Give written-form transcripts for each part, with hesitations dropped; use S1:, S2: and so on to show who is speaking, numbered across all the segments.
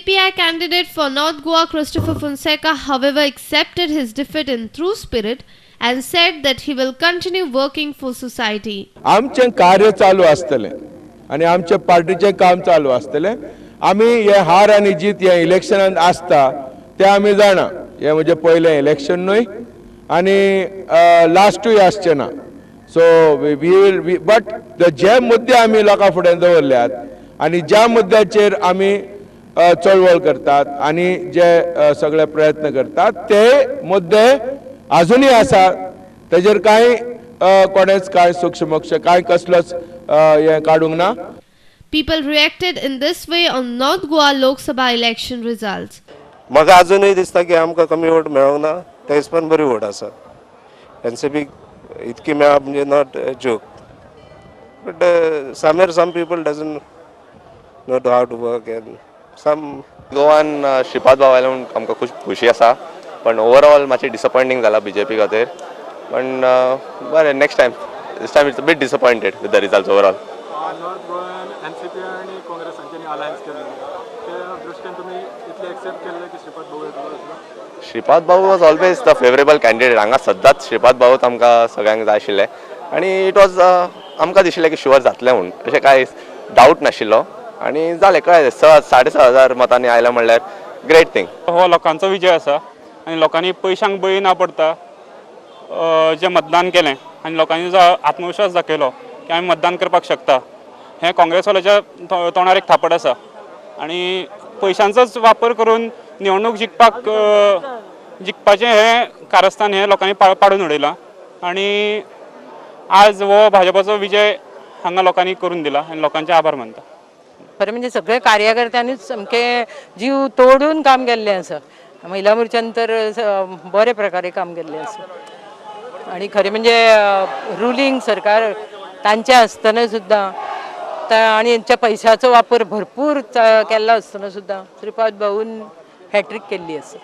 S1: CPI candidate for North Goa Christopher Fonseca, however, accepted his defeat in true spirit and said that he will continue working for society.
S2: आमचे कार्य चालू आसतले आणि आमचे पार्टीचे काम चालू आसतले. आमी हे हार आणि जीत हे इलेक्शनात आसता ते आमी जाणा. हे म्हणजे पहिले इलेक्शन न्हय आणि लास्टूय आसचे ना. सो वी विल बट जे मुद्दे आमी लोकां फुडें दवरल्यात आणि ज्या मुद्द्याचेर आमी चळवळ करतात आणि जे सगळे प्रयत्न करतात ते मुद्दे अजूनही आसा. तेजेर कांय कोणेच काय सूक्ष्मक्ष काय कसलोच हे काडूंक ना.
S1: People reacted in this way on North Goa Lok Sabha election results.
S3: म्हाका अजूनही दिसता की आमकां कमी वोट मेळोंक ना. तेच पण बरी वोट आसा. एनसीपी इतकी मेळप म्हणजे not joke. But some people doesn't know how to work and some
S4: Goan Shripad भाव आयला म्हणून आमकां खुशी आसा. पण ओवरऑल मातशें डिसअपॉयंटींग जाला बीजेपी खातीर. पण बरें next time this time it's a bit disappointed with the results overall.
S5: North Goan NCP आणि काँग्रेस हांच्यांनी अलायन्स केलें त्या दृश्टीन तुमी इतले एक्सेप्ट केले की श्रीपाद भाऊ येतलो.
S4: श्रीपाद भाऊ was always the favourable candidate. हांगा सद्दांच श्रीपाद भाऊच आमकां सगळ्यांक जाय आशिल्ले आनी इट वॉज आमकां दिशिल्लें की शुअर जातलें म्हणून. अशें कांय डावट नाशिल्लो आनी जालें कळ्ळें. 6,500 मतांनी आयलें म्हणल्यार ग्रेट थिंग.
S6: हो लोकांचो विजय आसा आनी लोकांनी पयशांक बळी ना पडता जे मतदान केलें आनी लोकांनी जो आत्मविश्वास दाखयलो की आमी मतदान करपाक शकता हें काँग्रेसवाल्याच्या तोंडार एक थापड आसा. आनी पयशांचोच वापर करून निवडणूक जिखपाचें हें कारस्थान हें लोकांनी पाडून उडयलां आनी आज हो भाजपाचो विजय हांगा लोकांनी करून दिला आनी लोकांचे आभार मानता.
S7: खरें म्हणजे सगळे कार्यकर्त्यांनीच सामकें जीव तोडून काम केल्लें आसा. महिला मोर्चान तर बरे प्रकारे काम केल्लें आसा आणि खरें म्हणजे रुलींग सरकार तांचे आसतना सुद्दां आणि यांच्या पैशाचो वापर भरपूर केल्लो आसतना सुद्दां श्रीपाद भाऊन हॅट्रिक केल्ली आसा.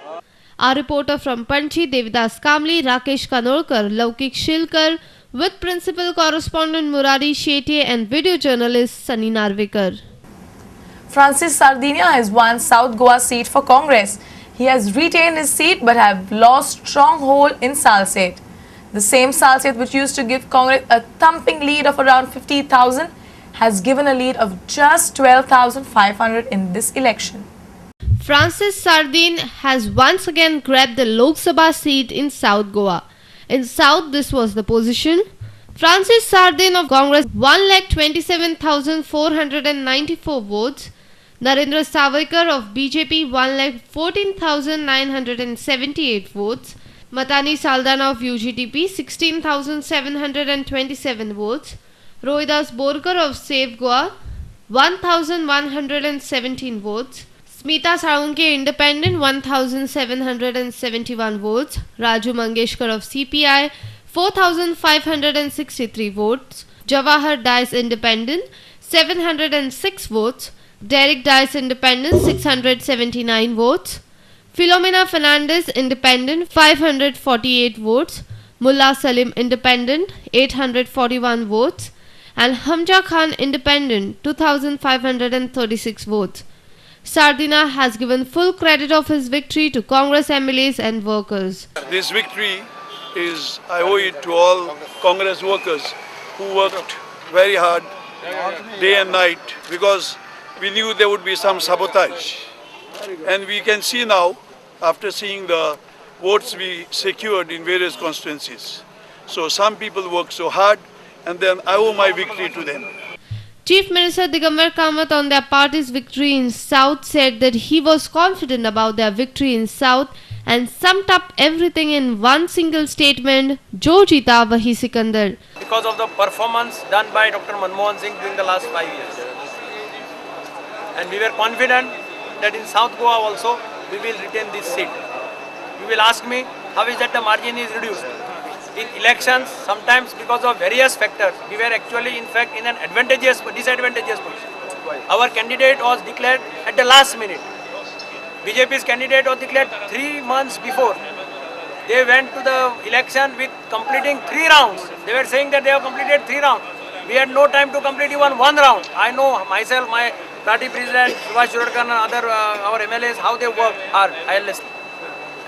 S1: Our reporter from Panchi, Devidas Kamli, Rakesh Kanolkar, Laukik Shilkar, with principal correspondent Murari Shetye and video journalist Sunny Narvikar.
S8: Francis Sardinia has won South Goa seat for Congress. He has retained his seat but have lost stronghold in Salsette. The same Salsette which used to give Congress a thumping lead of around 50,000 has given a lead of just 12,500 in this election.
S1: Francis Sardin has once again grabbed the Lok Sabha seat in South Goa. In South, this was the position. Francis Sardin of Congress 1,27,494 votes. Narendra Savarkar of BJP 1,14,978 votes. Matani Saldana of UGTP 16,727 votes. Rohidas Borkar of Save Goa 1,117 votes. Smita Saunke Independent 1,771 votes. Raju Mangeshkar of CPI 4,563 votes. Jawahar Dice Independent 706 votes. Derek Dice Independent 679 votes. Philomena Fernandez Independent 548 votes. Mullah Salim Independent 841 votes. And Hamja Khan Independent 2,536 votes. Sardina has given full credit of his victory to Congress MLAs and workers.
S9: This victory is, I owe it to all Congress workers who worked very hard day and night because we knew there would be some sabotage. And we can see now, after seeing the votes we secured in various constituencies. So some people worked so hard and then I owe my victory to them.
S1: Chief Minister Digambar Kamath on their party's victory in South said that he was confident about their victory in South and summed up everything in one single statement, Jo Jeeta Wahi Sikandar.
S10: Because of the performance done by Dr. Manmohan Singh during the last 5 years. And we were confident that in South Goa also we will retain this seat. You will ask me, how is that the margin is reduced? In elections, sometimes because of various factors, we were actually in fact in an disadvantageous position. Our candidate was declared at the last minute. BJP's candidate was declared 3 months before. They went to the election with completing 3 rounds. They were saying that they have completed 3 rounds. We had no time to complete even 1 round. I know myself, my party president Subhash Shirodkar and other our MLAs, how they work hard tirelessly.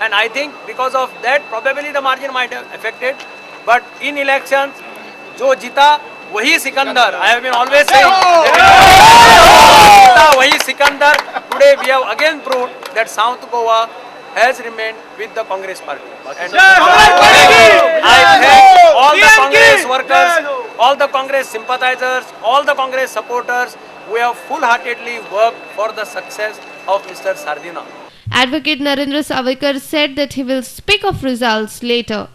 S10: And I think because of that, probably the margin might have affected. But in elections, जो जीता वही Sikandar. I have been always saying, जीता वही Sikandar. Today we have again proved that South Goa has remained with the Congress party. And I thank all the Congress workers, all the Congress sympathizers, all the Congress supporters who have full-heartedly worked for the success of Mr. Sardina.
S1: Advocate Narendra Savikar said that he will speak of results later.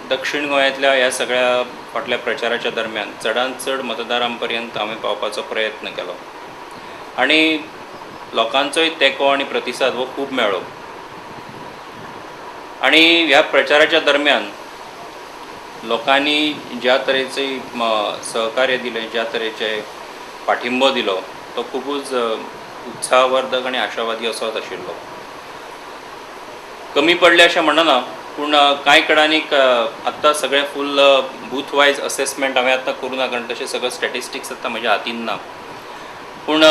S11: दक्षिण गोंयांतल्या ह्या सगळ्या फाटल्या प्रचाराच्या दरम्यान चडांत चड मतदारांपर्यंत आमी पावपाचो प्रयत्न केलो आनी लोकांचोय तेंको आनी प्रतिसाद हो खूब मेळ्ळो आनी ह्या प्रचाराच्या दरम्यान लोकांनी ज्या तरेचे सहकार्य दिलें ज्या तरेचे पाठिंबो दिलो तो खूबच उत्साहवर्धक आनी आशावादी असोच आशिल्लो कमी पडले अशें म्हणना पूण कांय कडांनीक आत्तां सगळें फूल बूथ वायज असेसमेंट हांवें आत्तां करूं ना कारण तशें सगळें स्टॅटिस्टिक्स आत्तां म्हज्या हातीन ना पूण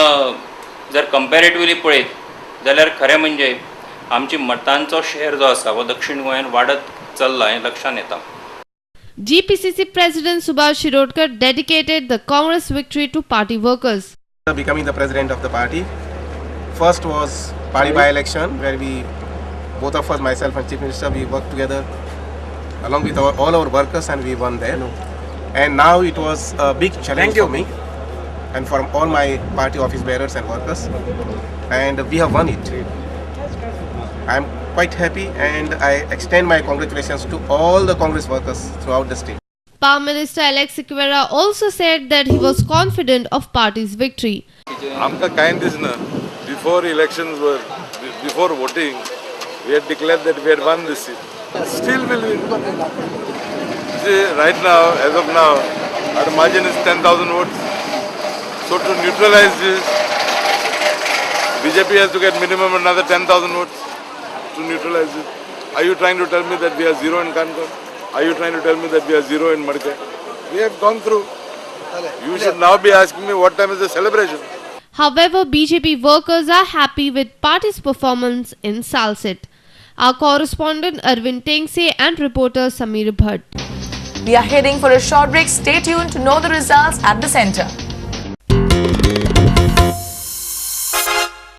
S11: जर कंपॅरेटिवली पळयत जाल्यार खरें म्हणजे आमची मतांचो शेअर जो आसा वो दक्षिण गोंयान वाडत चल्ला हें लक्षांत येता.
S1: GPCC President Subhash Shirodkar dedicated the Congress victory to party workers.
S12: Becoming the president of the party, first was party by-election where we, both of us, myself and Chief Minister, we worked together along with all our workers and we won there. And now it was a big challenge for me and for all my party office bearers and workers, and we have won it. I am quite happy and I extend my congratulations to all the Congress workers throughout the state.
S1: Power Minister Alex Sikora also said that he was confident of party's victory.
S2: आमकां कांय दिसना before elections were before voting we had declared that we had won this seat. Still will win. See, right now, as of now, our margin is 10,000 votes. So to neutralize this, BJP has to get minimum another 10,000 votes to neutralize it. Are you trying to tell me that we are zero in Kanpur? Are you trying to tell me that we are zero in Madke? We have gone through. You should now be asking me what time is the celebration.
S1: However, BJP workers are happy with party's performance in Salsit. Our correspondent Arvind Tengse and reporter Samir Bhatt.
S8: We are heading for a short break. Stay tuned to know the results at the center.